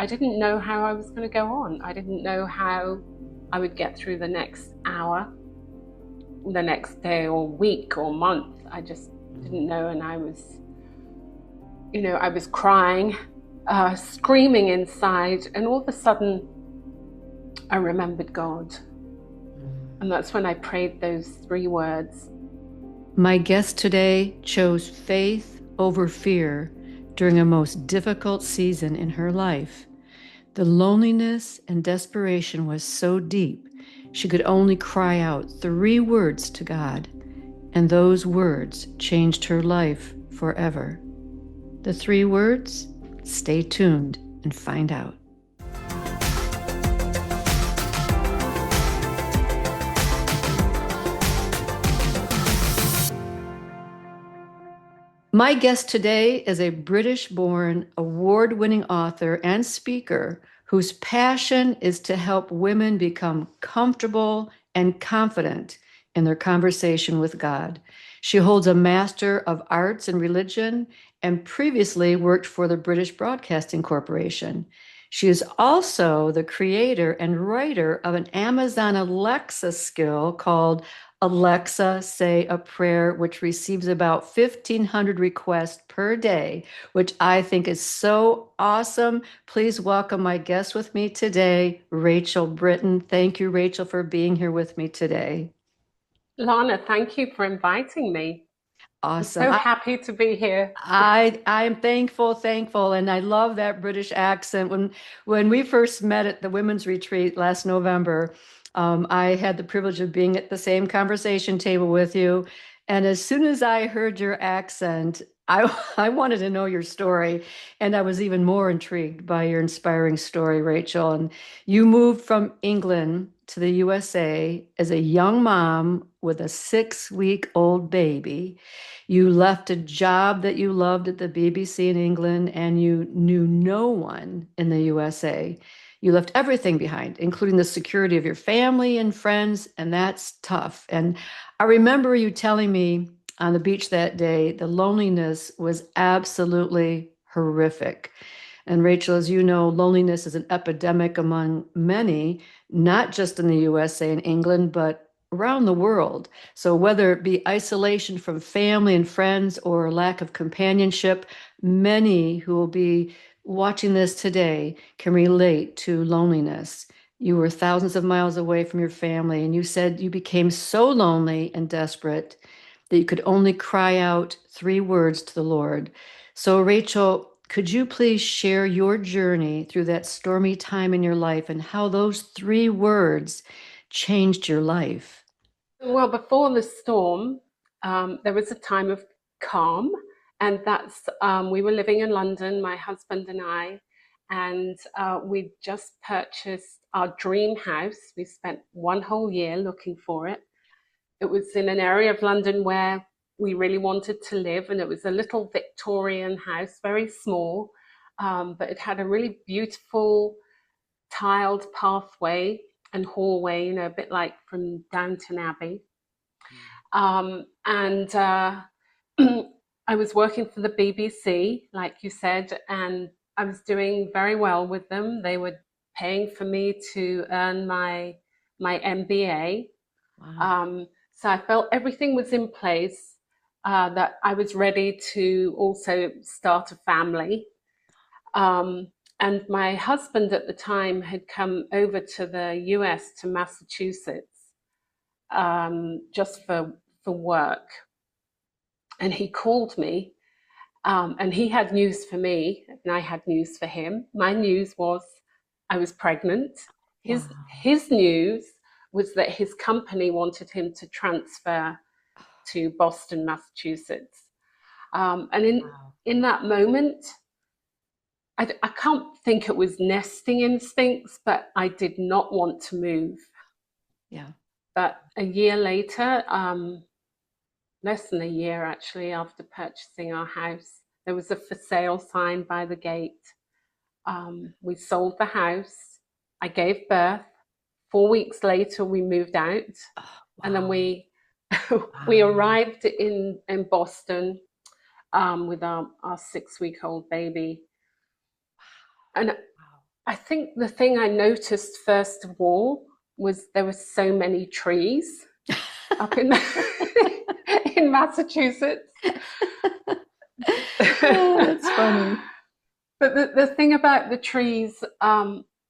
I didn't know how I was going to go on. I didn't know how I would get through the next hour, the next day or week or month. I just didn't know. And I was crying, screaming inside. And all of a sudden, I remembered God. And that's when I prayed those 3 words. My guest today chose faith over fear during a most difficult season in her life. The loneliness and desperation was so deep, she could only cry out 3 words to God, and those words changed her life forever. The 3 words? Stay tuned and find out. My guest today is a British-born, award-winning author and speaker whose passion is to help women become comfortable and confident in their conversation with God. She holds a Master of Arts in Religion and previously worked for the British Broadcasting Corporation. She is also the creator and writer of an Amazon Alexa skill called Alexa, say a prayer, which receives about 1,500 requests per day, which I think is so awesome. Please welcome my guest with me today, Rachel Britton. Thank you, Rachel, for being here with me today. Lana, thank you for inviting me. I'm Awesome. so happy to be here. I'm thankful, and I love that British accent. When we first met at the women's retreat last November, I had the privilege of being at the same conversation table with you, and as soon as I heard your accent, I I wanted to know your story, and I was even more intrigued by your inspiring story, Rachel. And you moved from England to the USA as a young mom with a 6-week-old baby. You left a job that you loved at the BBC in England, and you knew no one in the USA. You left everything behind, including the security of your family and friends, and that's tough. And I remember you telling me on the beach that day, the loneliness was absolutely horrific. And Rachel, as you know, loneliness is an epidemic among many, not just in the USA and England, but around the world. So whether it be isolation from family and friends or lack of companionship, many who will be watching this today can relate to loneliness. You were thousands of miles away from your family, and you said you became so lonely and desperate that you could only cry out 3 words to the Lord. So, Rachel, could you please share your journey through that stormy time in your life and how those 3 words changed your life? Well, before the storm, there was a time of calm, and we were living in London, my husband and I, and we just purchased our dream house. We spent 1 whole year looking for it. It was in an area of London where we really wanted to live, and it was a little Victorian house, very small, but it had a really beautiful tiled pathway and hallway, a bit like from Downton Abbey. And I was working for the BBC, like you said, and I was doing very well with them. They were paying for me to earn my MBA. Wow. So I felt everything was in place, that I was ready to also start a family. Um, and my husband at the time had come over to the US, to Massachusetts, just for work. And he called me, and he had news for me, and I had news for him. My news was I was pregnant. His, Wow. his news was that his company wanted him to transfer to Boston, Massachusetts. And Wow. in that moment, I can't think it was nesting instincts, but I did not want to move. Yeah. But a year later, less than a year actually, after purchasing our house, there was a for sale sign by the gate. We sold the house. I gave birth. 4 weeks later, we moved out, Oh, and then wow. we Wow. arrived in Boston, with our 6-week old baby. And Wow. I think the thing I noticed first of all was there were so many trees up in in Massachusetts. Oh, that's funny. But the thing about the trees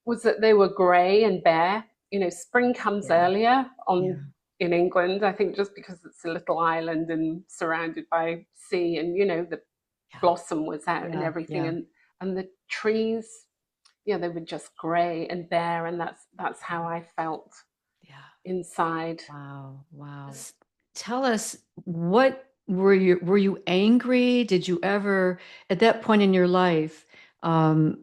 was that they were grey and bare. You know, spring comes Yeah, earlier yeah, on in England, I think just because it's a little island and surrounded by sea, and you know, the yeah, blossom was out and yeah, everything, yeah, and the trees, yeah, they were just grey and bare, and that's how I felt yeah. inside. Wow, wow. Tell us, what were you angry? Did you ever, at that point in your life, um,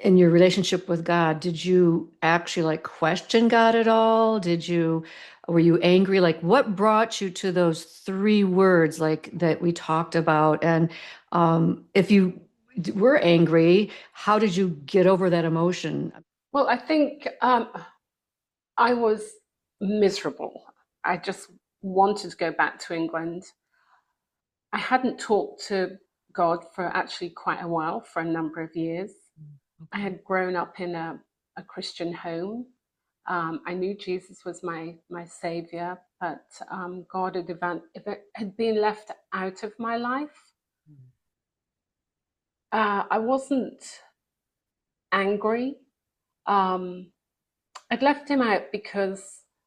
in your relationship with God, did you actually like question God at all? Were you angry? Like, what brought you to those three words like that we talked about? And if you were angry, how did you get over that emotion? Well, I think I was miserable. I just wanted to go back to England. I hadn't talked to God for actually quite a while, for a number of years. I Okay. had grown up in a Christian home. I knew Jesus was my savior, but God had been left out of my life. I wasn't angry. Um, I'd left him out because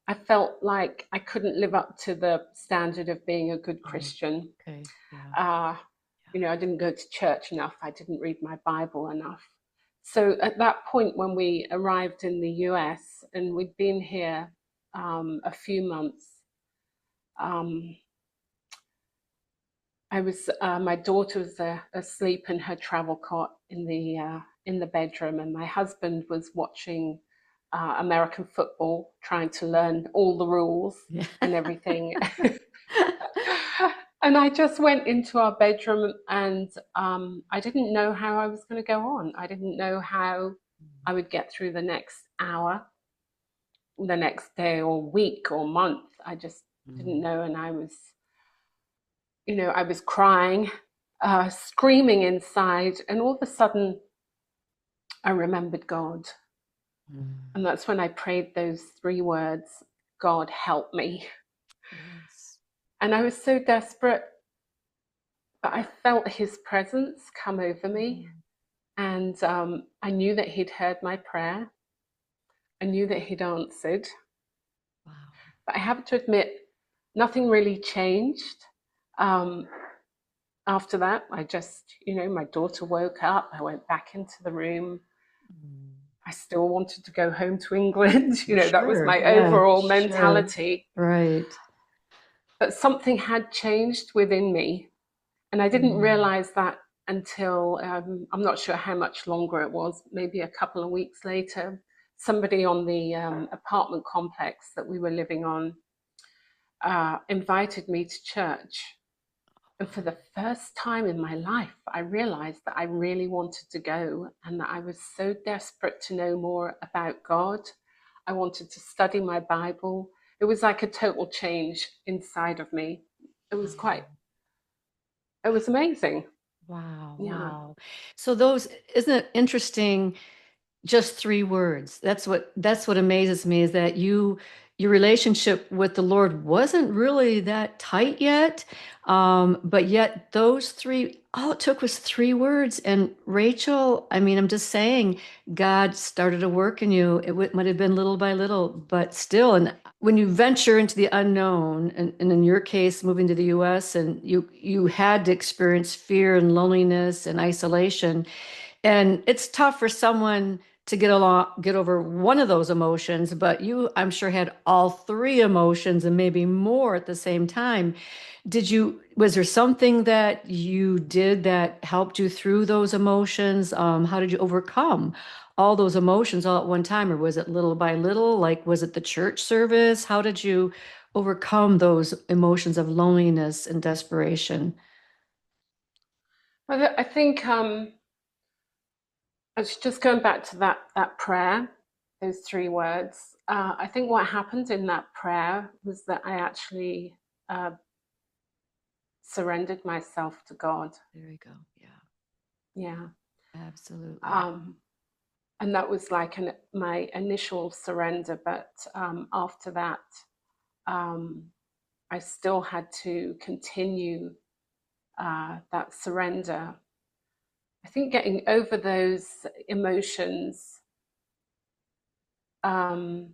I felt like I couldn't live up to the standard of being a good Mm, Christian. okay. Yeah. Uh, you know, I didn't go to church enough. I didn't read my Bible enough. So at that point, when we arrived in the US and we'd been here a few months, um, my daughter was asleep in her travel cot in the bedroom, and my husband was watching American football, trying to learn all the rules Yeah. and everything. And I just went into our bedroom, and I didn't know how I was going to go on. I didn't know how I would get through the next hour, the next day, or week, or month. I just didn't Mm, know, and I was crying, screaming inside, and all of a sudden, I remembered God, mm. and that's when I prayed those three words: "God, help me." Yes. And I was so desperate, but I felt His presence come over me. Mm. And I knew that he'd heard my prayer. I knew that he'd answered. Wow. But I have to admit, nothing really changed. Um, After that, my daughter woke up. I went back into the room. Mm. I still wanted to go home to England. That was Sure. my Yeah. overall Sure. mentality. Right. But something had changed within me. And I didn't Mm. realize that until I'm not sure how much longer it was, maybe a couple of weeks later. Somebody on the apartment complex that we were living on invited me to church. And for the first time in my life, I realized that I really wanted to go and that I was so desperate to know more about God. I wanted to study my Bible. It was like a total change inside of me. It was Wow. quite, it was amazing. Wow. Yeah. Wow. So those, isn't it interesting? Just three words. That's what amazes me is that your relationship with the Lord wasn't really that tight yet, but yet those three, all it took was three words. And Rachel, I mean, I'm just saying, God started to work in you. Might have been little by little, but still. And when you venture into the unknown, and in your case, moving to the U.S., and you had to experience fear and loneliness and isolation. And it's tough for someone to get over one of those emotions, but you, I'm sure, had all three emotions and maybe more at the same time. Was there something that you did that helped you through those emotions? How did you overcome all those emotions all at one time? Or was it little by little? Like, was it the church service? How did you overcome those emotions of loneliness and desperation? Well, I think it's just going back to that prayer, those three words. I think what happened in that prayer was that I actually uh, surrendered myself to God. There you go. Yeah, Yeah. absolutely. Um, and that was like my initial surrender. But after that, um, I still had to continue that surrender. I think getting over those emotions, um,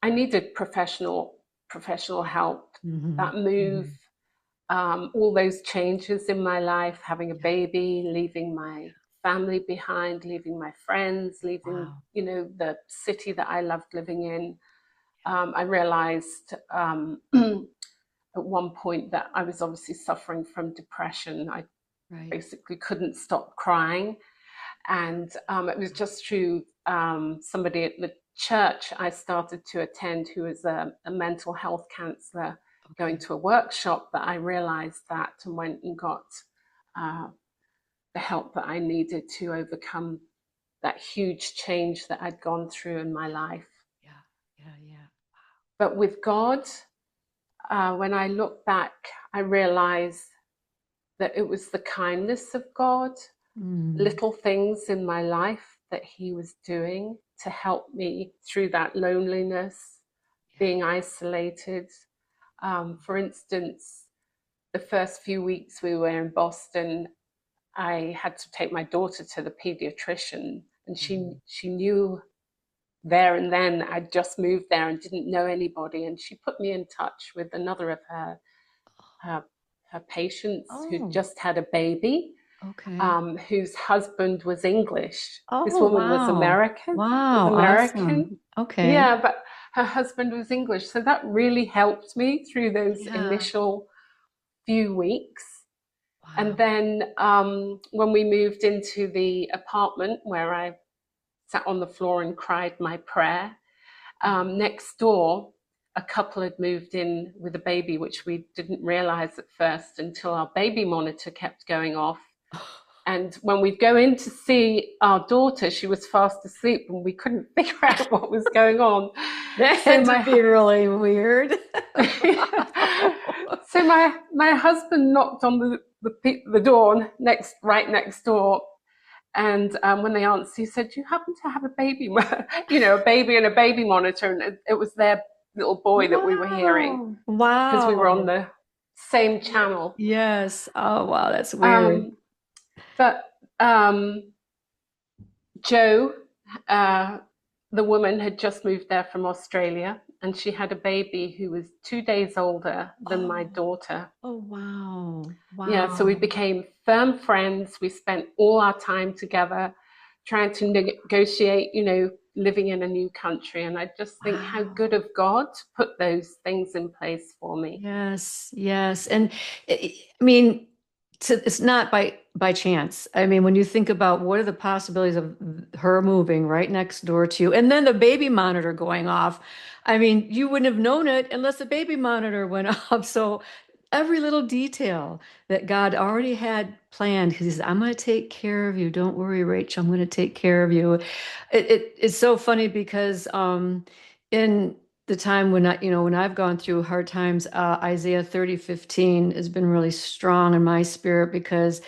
I needed professional help. Mm-hmm. That move, Mm-hmm. all those changes in my life, having a Yeah. baby, leaving my family behind, leaving my friends, leaving, Wow. the city that I loved living in. I realized at one point that I was obviously suffering from depression. I Right. basically couldn't stop crying. And it was just through somebody at the church I started to attend, who was a mental health counselor, going Okay. to a workshop, that I realized that, and went and got uh, the help that I needed to overcome that huge change that I'd gone through in my life. Yeah. Yeah. Yeah. But with God, when I look back, I realize that it was the kindness of God, Mm. little things in my life that He was doing to help me through that loneliness, Yeah. being isolated. For instance, the first few weeks we were in Boston, I had to take my daughter to the pediatrician, and she Mm. she knew there and then I'd just moved there and didn't know anybody, and she put me in touch with another of her, her patients who Oh, just had a baby, okay. whose husband was English. This Oh, woman was wow. American, Wow. Awesome. Okay. Yeah, but her husband was English, so that really helped me through those Yeah. initial few weeks. And Wow. then when we moved into the apartment where I sat on the floor and cried my prayer, next door, a couple had moved in with a baby, which we didn't realize at first until our baby monitor kept going off. And when we'd go in to see our daughter, she was fast asleep and we couldn't figure out what was going on. That So had to my be really weird. so my husband knocked on the door right next door, and when they answered, he said, "Do you happen to have a baby, a baby and a baby monitor?" And it was their little boy that we were hearing Wow. because we were on Wow. the same channel. Yes. Oh, wow. That's weird. Um, but Joe, uh, the woman, had just moved there from Australia, and she had a baby who was 2 days older than my Oh, daughter. oh, wow. Yeah, so we Wow. became firm friends. We spent all our time together trying to negotiate, living in a new country. And I just think how Wow. good of God to put those things in place for me. Yes, yes. And I mean, it's not by chance. I mean, when you think about what are the possibilities of her moving right next door to you, and then the baby monitor going off. I mean, you wouldn't have known it unless the baby monitor went off. So every little detail that God already had planned, He says, "I'm going to take care of you. Don't worry, Rachel. I'm going to take care of you." It's so funny because in the time when when I've gone through hard times, Isaiah 30:15 has been really strong in my spirit because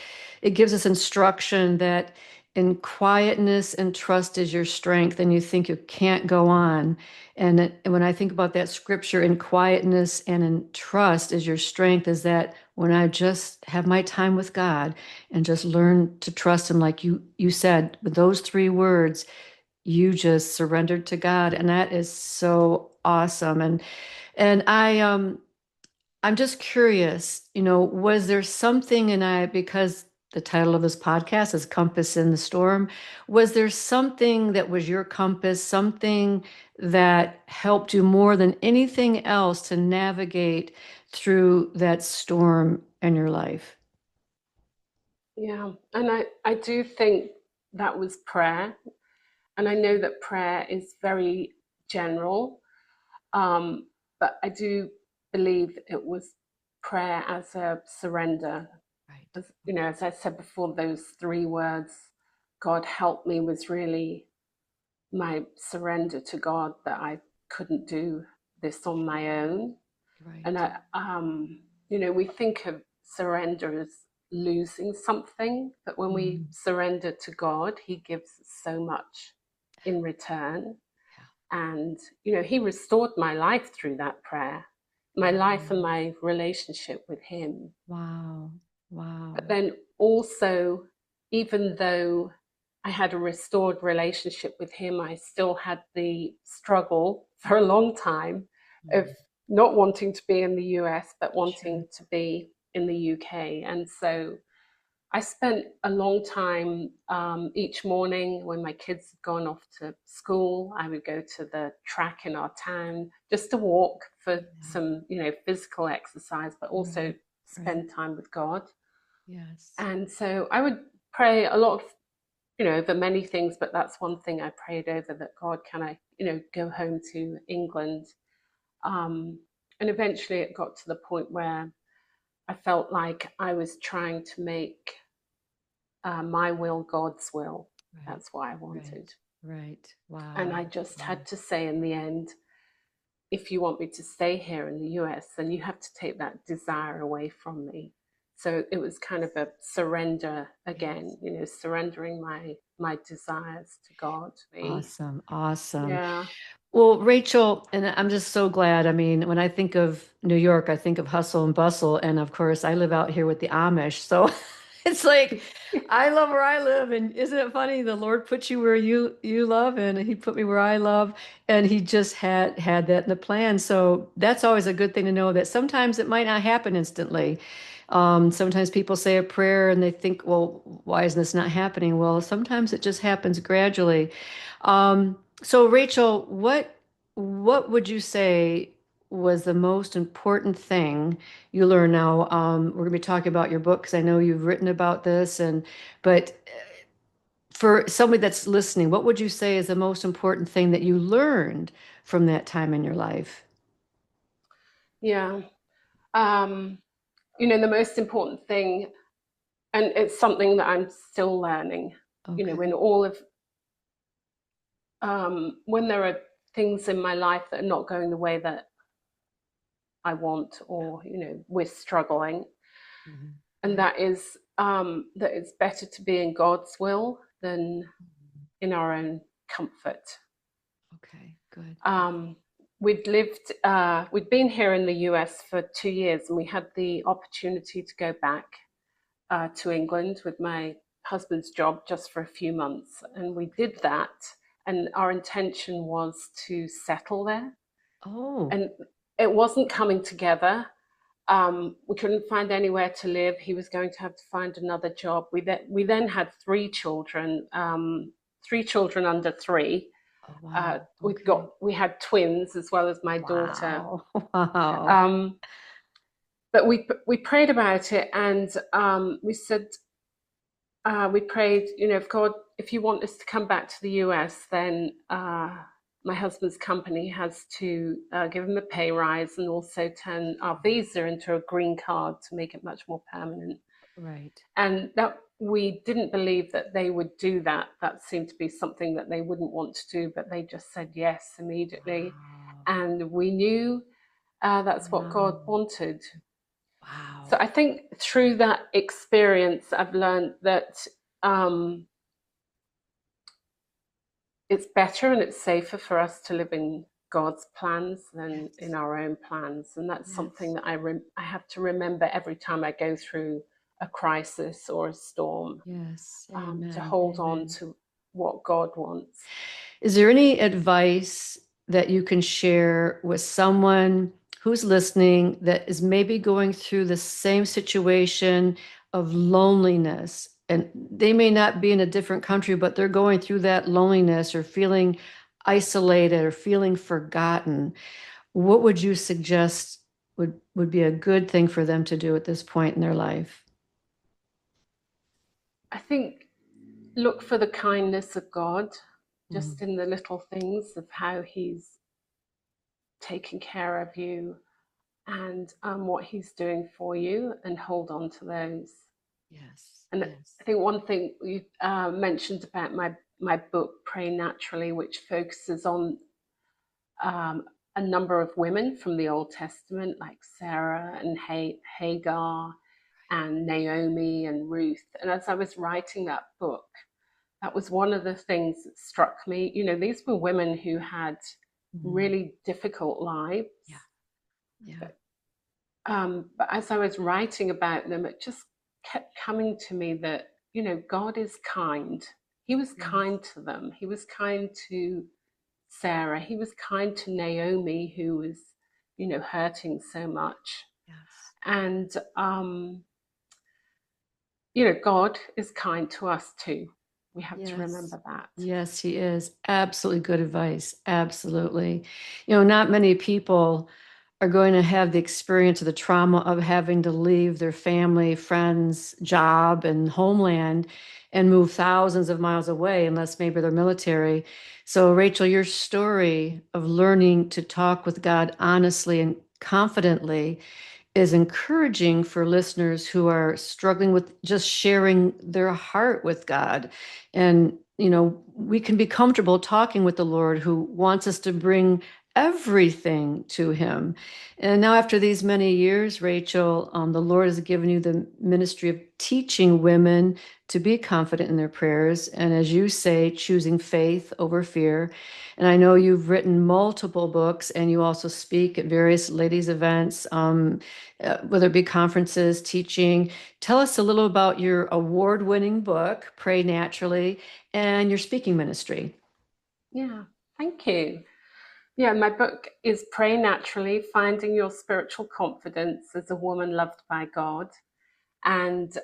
it gives us instruction that in quietness and trust is your strength, and you think you can't go on. And when I think about that scripture, in quietness and in trust is your strength, is that when I just have my time with God and just learn to trust Him, like you said, with those three words, you just surrendered to God, and that is so awesome. And I'm just curious, was there something, and because the title of this podcast is Compass in the Storm, was there something that was your compass, something that helped you more than anything else to navigate through that storm in your life? Yeah. And I do think that was prayer. And I know that prayer is very general, um, but I do believe it was prayer as a surrender. Right. As I said before, those three words, God help me, was really my surrender to God, that I couldn't do this on my own. And Right. we think of surrender as losing something, but when we Mhm. surrender to God, He gives us so much in return. Yeah. And, he restored my life through that prayer, my life and my relationship with him. Wow. But Wow. then also, even though I had a restored relationship with him, I still had the struggle for a long time of Mhm. not wanting to be in the US, but Sure. wanting to be in the UK. And so I spent a long time each morning when my kids had gone off to school. I would go to the track in our town just to walk for Yeah. some, physical exercise, but also Right. Right. spend time with God. Yes. And so I would pray a lot of, over many things, but that's one thing I prayed over, that God, can I, go home to England? Um, and eventually it got to the point where I felt like I was trying to make my will God's will. Right. That's what I Right. wanted. Right. And Wow. I just Wow. had to say in the end, if you want me to stay here in the US, then you have to take that desire away from me. So it was kind of a surrender again, Yes. surrendering my desires to God. Awesome. Awesome. Yeah. Well, Rachel, and I'm just so glad. I mean, when I think of New York, I think of hustle and bustle. And of course, I live out here with the Amish. So it's like, I love where I live. And isn't it funny? The Lord put you where you love, and he put me where I love. And he just had that in the plan. So that's always a good thing to know, that sometimes it might not happen instantly. Sometimes people say a prayer and they think, well, why isn't this not happening? Well, sometimes it just happens gradually. So Rachel, what would you say was the most important thing you learned? Now, we're going to be talking about your book because I know you've written about this, and but for somebody that's listening, what would you say is the most important thing that you learned from that time in your life? Yeah. Um, the most important thing, and it's something that I'm still learning, Okay. in all of, when there are things in my life that are not going the way that I want, or, we're struggling. Mhm. And Yeah. that it's better to be in God's will than Mhm. in our own comfort. Okay. Good. Good. Um, we'd been here in the US for 2 years, and we had the opportunity to go back to England with my husband's job just for a few months. And we did that. And our intention was to settle there. Oh. And it wasn't coming together. We couldn't find anywhere to live. He was going to have to find another job. We then had three children under three. Oh, wow. We Okay. got we had twins as well as my daughter. Wow. Wow. Um, but we prayed about it, and we said, we prayed, if God, if you want us to come back to the US, then my husband's company has to give him a pay rise and also turn our visa into a green card to make it much more permanent. Right. And that we didn't believe that they would do that. That seemed to be something that they wouldn't want to do, but they just said yes immediately. Wow. And we knew that's what God Wow. wanted. So Wow. I think through that experience, I've learned that um, it's better and it's safer for us to live in God's plans than in Yes. our own plans. And that's something Yes. that I have to remember every time I go through a crisis or a storm, Yes. to Amen. hold on Amen. to what God wants. Is there any advice that you can share with someone who's listening that is maybe going through the same situation of loneliness? And they may not be in a different country, but they're going through that loneliness or feeling isolated or feeling forgotten. What would you suggest would be a good thing for them to do at this point in their life? I think look for the kindness of God Mm. just in the little things of how He's taking care of you, and what He's doing for you, and hold on to those. Yes. And Yes. I think one thing you mentioned about my book, Pray Naturally, which focuses on um, a number of women from the Old Testament, like Sarah and Hagar and Naomi and Ruth. And as I was writing that book, that was one of the things that struck me. You know, these were women who had Mm. really difficult lives. Yeah. Yeah. But as I was writing about them, it just kept coming to me that, you know, God is kind. He was Yes. kind to them. He was kind to Sarah. He was kind to Naomi, who was, you know, hurting so much. Yes. And, you know, God is kind to us too. We have to Yes. remember that. Yes, he is. Absolutely good advice. Absolutely. Not many people are going to have the experience of the trauma of having to leave their family, friends, job, and homeland and move thousands of miles away, unless maybe they're military. So, Rachel, your story of learning to talk with God honestly and confidently is encouraging for listeners who are struggling with just sharing their heart with God. And, we can be comfortable talking with the Lord who wants us to bring everything to him. And now, after these many years, Rachel, the Lord has given you the ministry of teaching women to be confident in their prayers. And as you say, choosing faith over fear. And I know you've written multiple books and you also speak at various ladies' events. Whether it be conferences, teaching. Tell us a little about your award-winning book, Pray Naturally, and your speaking ministry. Yeah, thank you. Yeah, my book is Pray Naturally, Finding Your Spiritual Confidence as a Woman Loved by God. And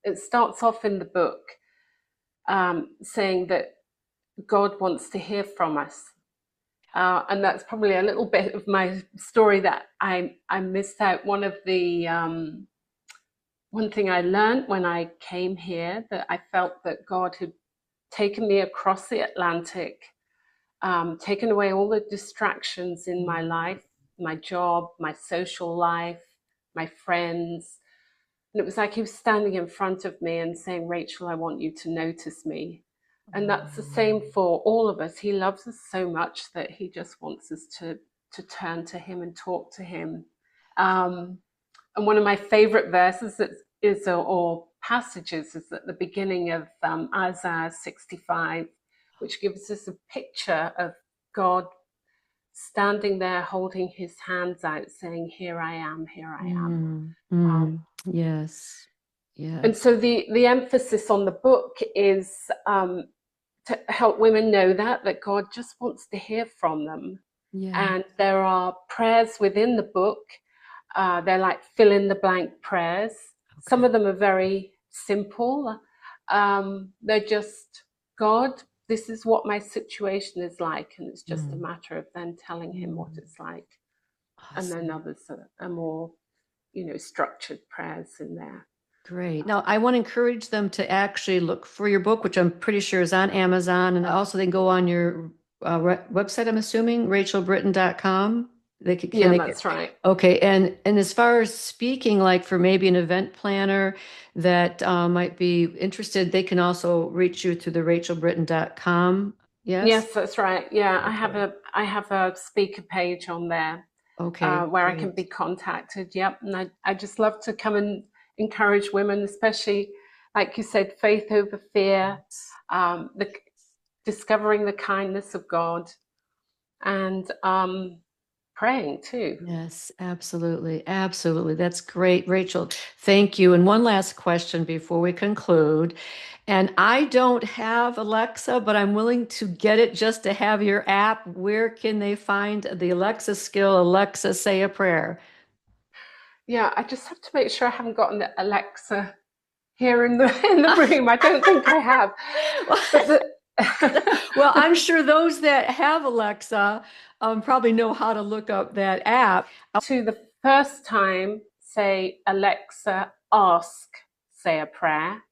it starts off in the book saying that God wants to hear from us. And that's probably a little bit of my story that I missed out. One thing I learned when I came here, that I felt that God had taken me across the Atlantic, taken away all the distractions in my life, my job, my social life, my friends. And it was like he was standing in front of me and saying, Rachel, I want you to notice me. And that's the same for all of us. He loves us so much that he just wants us to turn to him and talk to him. Um, and one of my favorite verses or passages is at the beginning of Isaiah 65, which gives us a picture of God standing there holding his hands out saying, here I am, here I am. Mm, Um, yes, and yes, so the emphasis on the book is to help women know that God just wants to hear from them. yeah. And there are prayers within the book. They're like fill in the blank prayers. Some Okay. of them are very simple. They're just, God, this is what my situation is like. And it's just a Mm, matter of then telling him what mm, it's like. And then awesome. others are more, structured prayers in there. Great. Now, I want to encourage them to actually look for your book, which I'm pretty sure is on Amazon. And also, they can go on your website, I'm assuming, rachelbritton.com. Can Yeah, they get? that's right. Okay. And as far as speaking, like for maybe an event planner that might be interested, they can also reach you through the rachelbritton.com. Yes? Yes, that's right. Yeah, Okay. I have a speaker page on there Okay. where I can be Great. contacted. Yep, and I just love to come and encourage women, especially like you said, faith over fear, Yes. the discovering the kindness of God, and praying too. Yes, absolutely. Absolutely. That's great, Rachel. Thank you. And one last question before we conclude. And I don't have Alexa, but I'm willing to get it just to have your app. Where can they find the Alexa skill, Alexa, say a prayer? Yeah, I just have to make sure I haven't gotten the Alexa here in the in the room. I don't think I have, but the Well, I'm sure those that have Alexa probably know how to look up that app. to the first time, say, Alexa, ask, say a prayer.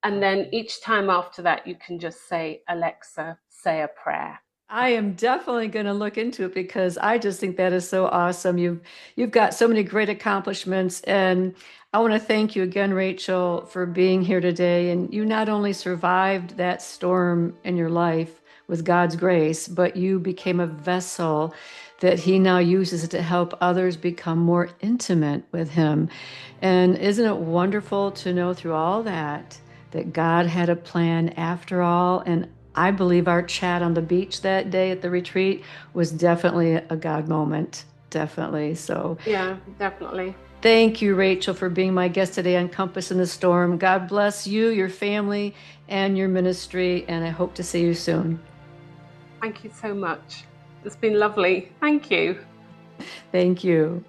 And then each time after that, you can just say, Alexa, say a prayer. I am definitely going to look into it because I just think that is so awesome. You've got so many great accomplishments, and I want to thank you again, Rachel, for being here today. And you not only survived that storm in your life with God's grace, but you became a vessel that He now uses to help others become more intimate with Him. And isn't it wonderful to know through all that that God had a plan after all. And I believe our chat on the beach that day at the retreat was definitely a God moment. Definitely. So Yeah, definitely. thank you, Rachel, for being my guest today on Compass in the Storm. God bless you, your family, and your ministry. And I hope to see you soon. Thank you so much. It's been lovely. Thank you. Thank you.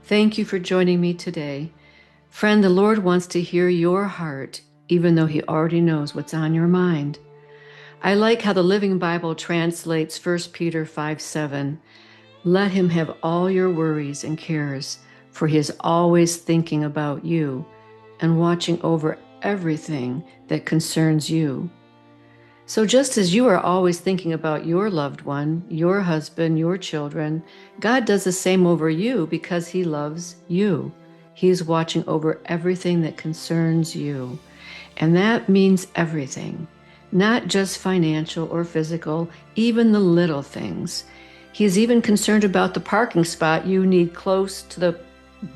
Thank you for joining me today. Friend, the Lord wants to hear your heart, even though He already knows what's on your mind. I like how the Living Bible translates 1 Peter 5:7. Let Him have all your worries and cares, for He is always thinking about you and watching over everything that concerns you. So just as you are always thinking about your loved one, your husband, your children, God does the same over you because He loves you. He's watching over everything that concerns you. And that means everything, not just financial or physical, even the little things. He's even concerned about the parking spot you need close to the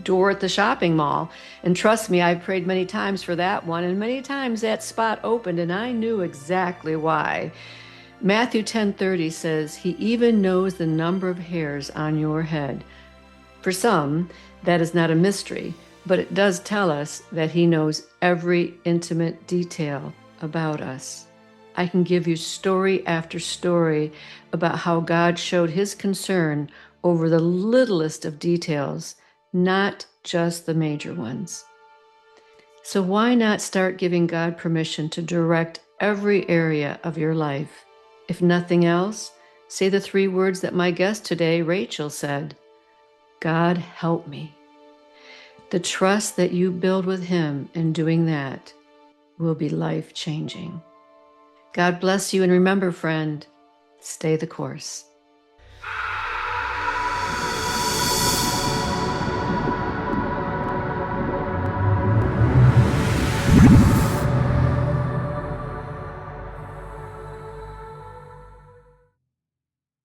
door at the shopping mall. And trust me, I've prayed many times for that one, and many times that spot opened, and I knew exactly why. Matthew 10:30 says, He even knows the number of hairs on your head. For some, that is not a mystery, but it does tell us that He knows every intimate detail about us. I can give you story after story about how God showed His concern over the littlest of details, not just the major ones. So why not start giving God permission to direct every area of your life? If nothing else, say the 3 words that my guest today, Rachel, said. God, help me. The trust that you build with Him in doing that will be life-changing. God bless you, and remember, friend, stay the course.